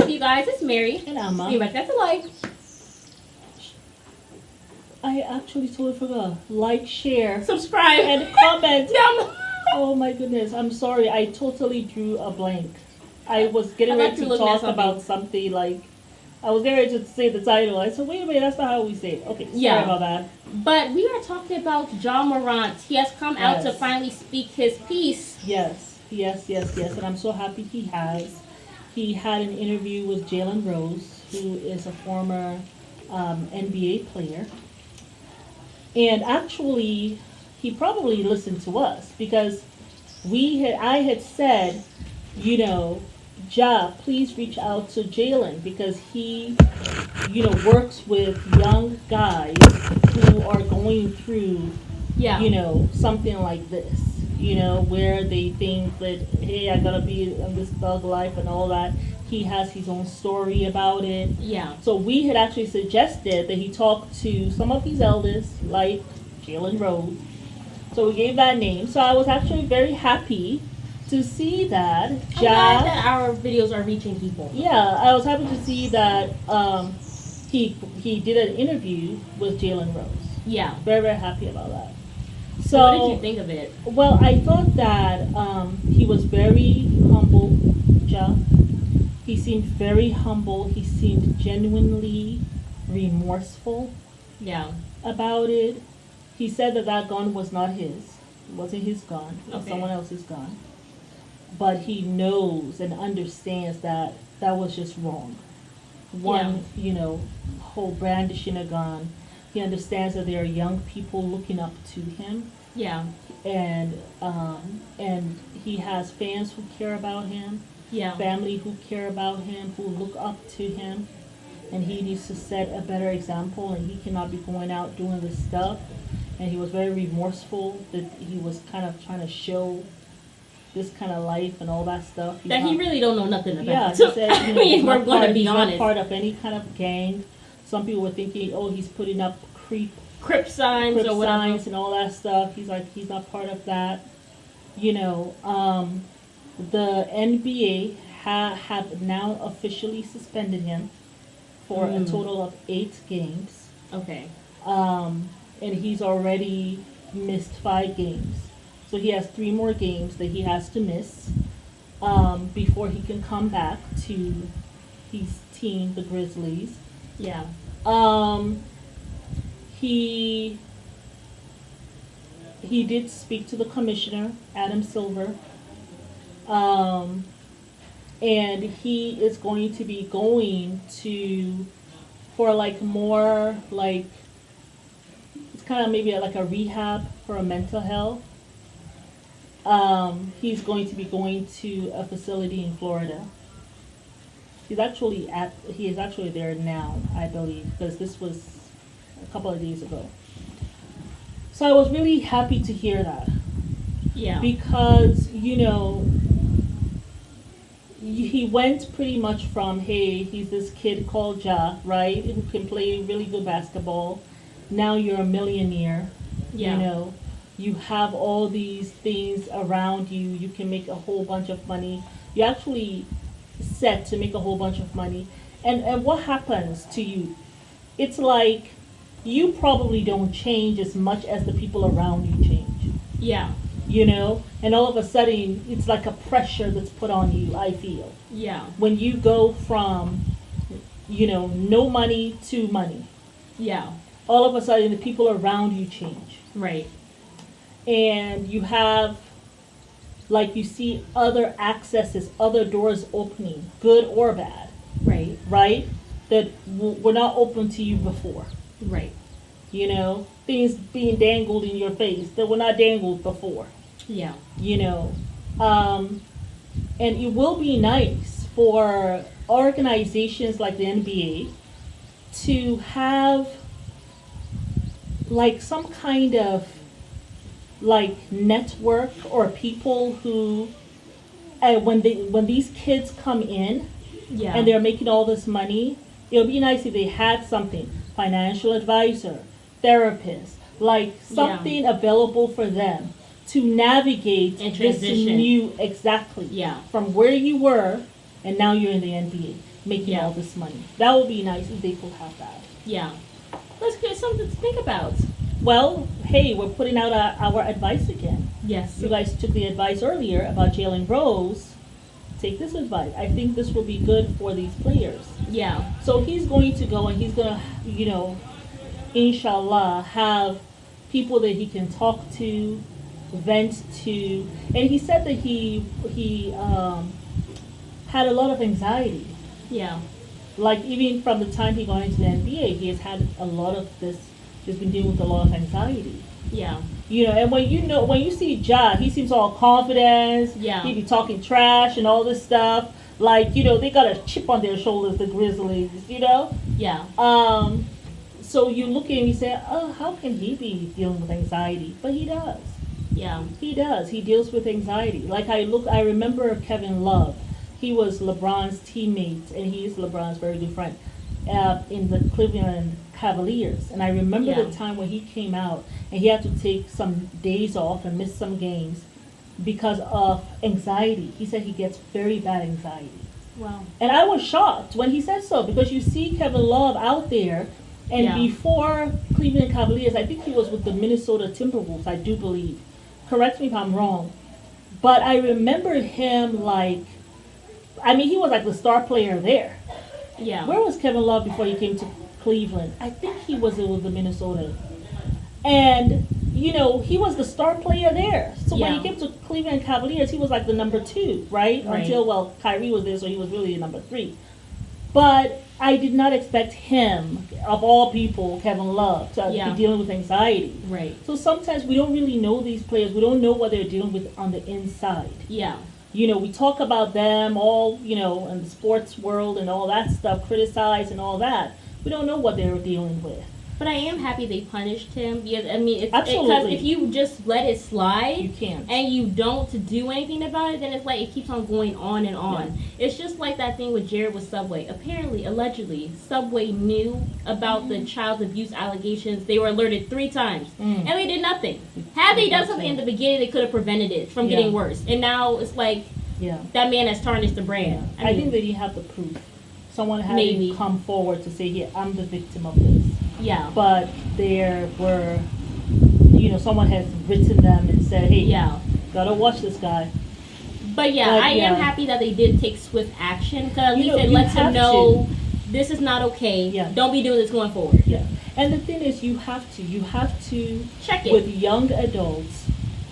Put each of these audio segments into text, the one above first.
up, you guys? It's Mary. And Amma. You that's a like. I actually totally forgot. Like, share, Subscribe. and comment. Down. Oh my goodness. I'm sorry. I totally drew a blank. I was getting I ready thought you to were looking at talk about something like, I was getting ready to say the title. I said, wait a minute, that's not how we say it. Okay, sorry Yeah. about that. But we are talking about John Morant. He has come out to Yes. finally speak his piece. Yes. And I'm so happy he has. He had an interview with Jalen Rose, who is a former NBA player. And actually, he probably listened to us because I had said, you know, Ja, please reach out to Jalen because he, works with young guys who are going through, something like this, where they think that, hey, I gotta be in this thug life and all that. He has his own story about it. Yeah. So we had actually suggested that he talk to some of these elders, like Jalen Rose. So we gave that name. So I was actually very happy to see that. I'm glad that our videos are reaching people. Yeah, I was happy to see that he did an interview with Jalen Rose. Yeah. Very, very happy about that. So what did you think of it? Well, I thought that he was very humble, Ja. He seemed very humble. He seemed genuinely remorseful. Yeah. About it. He said that gun was not his. It wasn't his gun. It was someone else's gun. But he knows and understands that that was just wrong. One, whole brandishing a gun. He understands that there are young people looking up to him. Yeah. And he has fans who care about him. Yeah. Family who care about him, who look up to him. And he needs to set a better example, and he cannot be going out doing this stuff. And he was very remorseful that he was kind of trying to show this kind of life and all that stuff. He really don't know nothing about. Yeah, So, he said, I mean, we're going to be honest. He's not part of any kind of gang. Some people were thinking, oh, he's putting up Crip signs or whatever. signs and all that stuff. He's like, he's not part of that. The NBA have now officially suspended him for a total of 8 games. Okay. And he's already missed 5 games. So he has 3 more games that he has to miss before he can come back to his team, the Grizzlies. Yeah. He did speak to the commissioner, Adam Silver. And he is going to be going for like more like, it's kind of maybe like a rehab for a mental health. He's going to be going to a facility in Florida. He is actually there now, I believe, because this was a couple of days ago. So I was really happy to hear that. Yeah. Because, he went pretty much from, hey, he's this kid called Ja, right, who can play really good basketball. Now you're a millionaire. Yeah. You have all these things around you. You can make a whole bunch of money. You're actually set to make a whole bunch of money. And what happens to you? It's like you probably don't change as much as the people around you change. Yeah. And all of a sudden, it's like a pressure that's put on you, I feel. Yeah. When you go from, no money to money. Yeah. All of a sudden, the people around you change. Right. And you have, like, you see other accesses, other doors opening, good or bad. Right. Right? That were not open to you before. Right. Things being dangled in your face that were not dangled before. Yeah. And it will be nice for organizations like the NBA to have like some kind of like network or people who when these kids come in and they're making all this money, it would be nice if they had something, financial advisor, therapist, like something available for them to navigate and this transition. new from where you were and now you're in the NBA making Yeah. all this money. That would be nice if they could have that. Yeah. Let's get something to think about. Well, hey, we're putting out our advice again. Yes. You guys took the advice earlier about Jalen Rose. Take this advice. I think this will be good for these players. Yeah. So he's going to go and he's going to, inshallah, have people that he can talk to, vent to. And he said that he had a lot of anxiety. Yeah. Like even from the time he got into the NBA, he has had a lot of this. He's been dealing with a lot of anxiety. Yeah. And when you see Ja, he seems all confident. Yeah. He be talking trash and all this stuff. Like, they got a chip on their shoulders, the Grizzlies, Yeah. So you look at him and you say, oh, how can he be dealing with anxiety? But he does. Yeah. He does. He deals with anxiety. Like I remember Kevin Love. He was LeBron's teammate, and he is LeBron's very good friend in the Cleveland Cavaliers. And I remember Yeah. the time when he came out and he had to take some days off and miss some games because of anxiety. He said he gets very bad anxiety. Wow. And I was shocked when he said so, because you see Kevin Love out there, and Yeah. before Cleveland Cavaliers, I think he was with the Minnesota Timberwolves, I do believe. Correct me if I'm wrong. But I remember him he was like the star player there. Yeah. Where was Kevin Love before he came to Cleveland? I think he was with the Minnesota. And, he was the star player there. So when Yeah. he came to Cleveland Cavaliers, he was like the number 2, right? Right. Until, Kyrie was there, so he was really the number 3. But I did not expect him, of all people, Kevin Love, to Yeah. be dealing with anxiety. Right. So sometimes we don't really know these players. We don't know what they're dealing with on the inside. Yeah. We talk about them all, in the sports world and all that stuff, criticize and all that. We don't know what they're dealing with. But I am happy they punished him. Yeah, I mean, because Absolutely. if you just let it slide, You can't. and you don't do anything about it, then it's like it keeps on going on and on. It's just like that thing with Jared with Subway. Apparently, allegedly, Subway knew about the child abuse allegations. They were alerted 3 times, and they did nothing. Had they done something in the beginning, they could have prevented it from getting worse. And now it's like Yeah. that man has tarnished the brand. I think that you have the proof. Someone had Maybe. to come forward to say, yeah, I'm the victim of this. Yeah. But there were, someone has written them and said, hey, Yeah. gotta watch this guy. But yeah, But, I am yeah. happy that they did take swift action, because at least it you lets have them know this is not okay. Yeah. Don't be doing this going forward. Yeah. And the thing is, you have to Check it. with young adults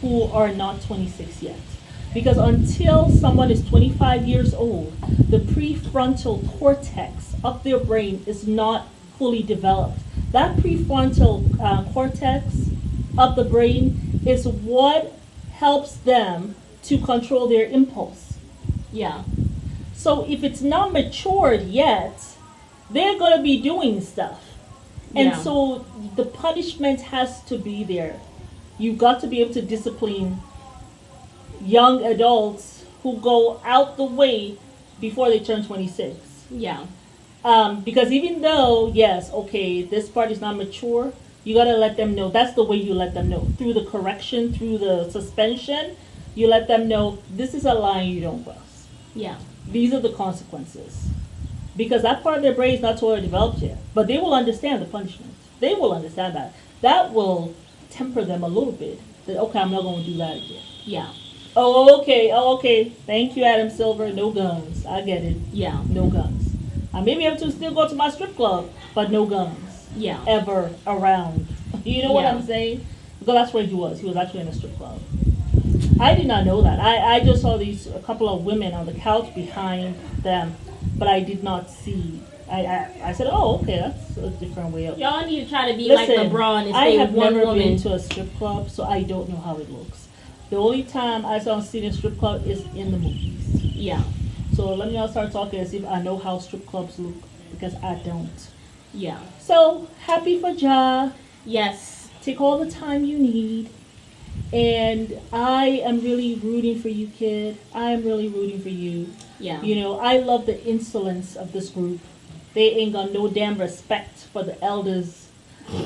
who are not 26 yet. Because until someone is 25 years old, the prefrontal cortex of their brain is not fully developed. That prefrontal cortex of the brain is what helps them to control their impulse. Yeah. So if it's not matured yet, they're going to be doing stuff. And Yeah. so the punishment has to be there. You've got to be able to discipline young adults who go out the way before they turn 26. Yeah. Because even though, yes, okay, this part is not mature, you got to let them know. That's the way you let them know. Through the correction, through the suspension, you let them know this is a line you don't cross. Yeah. These are the consequences. Because that part of their brain is not totally developed yet. But they will understand the punishment. They will understand that. That will temper them a little bit. That, okay, I'm not going to do that again. Yeah. Oh, okay. Thank you, Adam Silver. No guns. I get it. Yeah. No guns. I may be able to still go to my strip club, but no guns. Yeah. Ever around. You know what Yeah. I'm saying? Because that's where he was. He was actually in a strip club. I did not know that. I just saw a couple of women on the couch behind them, but I did not see. I said, oh, okay, that's a different way of. Y'all need to try to be Listen, like LeBron and I stay have with one never woman. been to a strip club, so I don't know how it looks. The only time I saw a strip club is in the movies. Yeah. So let me not start talking as if I know how strip clubs look, because I don't. Yeah. So happy for Ja. Yes. Take all the time you need. And I am really rooting for you, kid. I am really rooting for you. Yeah. I love the insolence of this group. They ain't got no damn respect for the elders.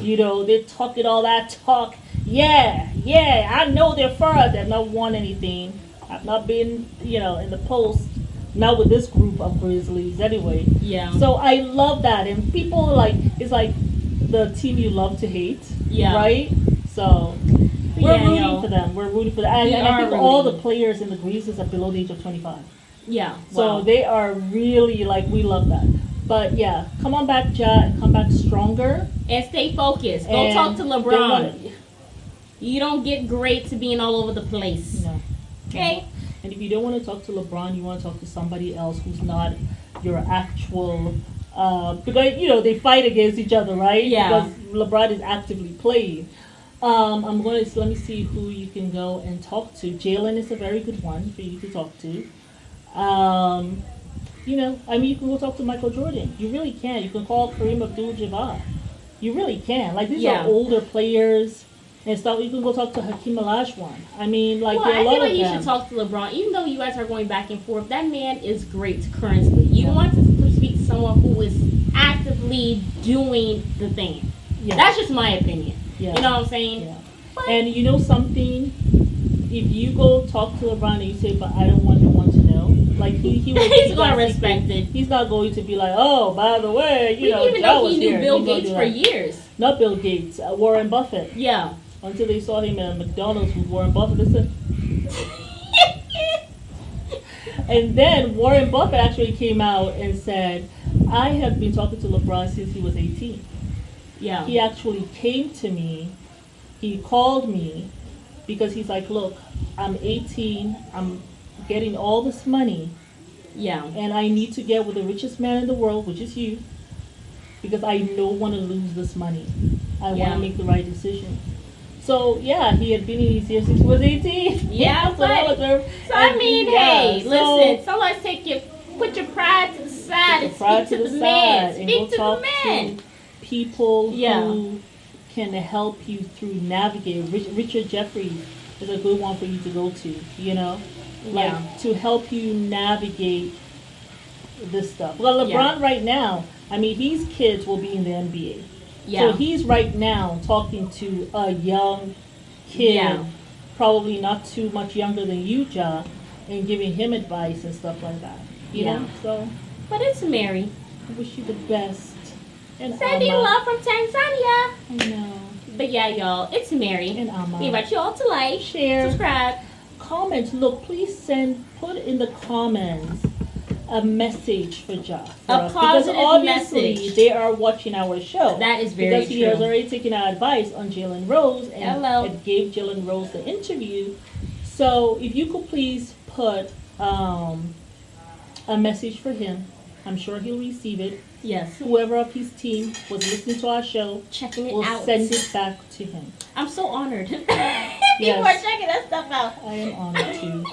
They're talking all that talk. Yeah, I know they're for us. They've not won anything. I've not been, in the post not with this group of Grizzlies anyway. Yeah. So I love that, and people like it's like the team you love to hate, Yeah. right? So we're Yeah, rooting yo. for them. We're rooting for them, and, We and I are think all the rooting. players in the Grizzlies are below the age of 25. Yeah. So Wow. they are really like we love that. But yeah, come on back, Ja, and come back stronger. And stay focused. Go And talk to don't LeBron. wanna- You don't get great to being all over the place. No. Okay? And if you don't want to talk to LeBron, you want to talk to somebody else who's not your actual. Because they fight against each other, right? Yeah. Because LeBron is actively playing. I'm going to let me see who you can go and talk to. Jalen is a very good one for you to talk to. You can go talk to Michael Jordan. You really can. You can call Kareem Abdul-Jabbar. You really can. Like these Yeah. are older players and stuff. You can go talk to Hakeem Olajuwon. I mean, like Well, there are I a lot feel like of you them. should talk to LeBron. Even though you guys are going back and forth, that man is great currently. You Yeah. want to speak to someone who is actively doing the thing. Yeah. That's just my opinion. Yeah. You know what I'm saying? Yeah. But- And you know something? If you go talk to LeBron and you say, "But I don't want no one to know," like he will He's keep gonna that respect secret. it. He's not going to be like, "Oh, by the way, We didn't even Ja know was he knew here." Bill He's gonna Gates do for that. years. Not Bill Gates, Warren Buffett. Yeah. Until they saw him at McDonald's with Warren Buffett, they said. And then Warren Buffett actually came out and said, "I have been talking to LeBron since he was 18. Yeah. He actually came to me. He called me because he's like, look, I'm 18. I'm getting all this money, Yeah. and I need to get with the richest man in the world, which is you, because I don't want to lose this money. I want Yeah. to make the right decision." So yeah, he had been in his years since he was 18. Yeah, So that was very- So I and- mean, yeah, hey, so- listen. Sometimes put your pride to the side and Pride speak to to the the man. side and Speak go to the talk man. to people Yeah. who can help you through navigate. Richard Jeffries is a good one for you to go to, like Yeah. to help you navigate this stuff. Well, LeBron Yeah. right now, I mean, his kids will be in the NBA. Yeah. So he's right now talking to a young kid, Yeah. probably not too much younger than you, Ja, and giving him advice and stuff like that. You Yeah. know? So But it's Mary. I wish you the best. And Sending Amma. love from Tanzania. I know. But yeah, y'all, it's Mary. And Amma. We invite you all to like, Share. subscribe. Comments. Look, please put in the comments a message for Ja. For A us. Because positive obviously message. they are watching our show. That is very Because he has true. already taken our advice on Jalen Rose and, Hello. and gave Jalen Rose the interview. So if you could please put a message for him, I'm sure he'll receive it. Yes. Whoever of his team was listening to our show Checking it will out. send it back to him. I'm so honored. People Yes. are checking that stuff out. I am honored too.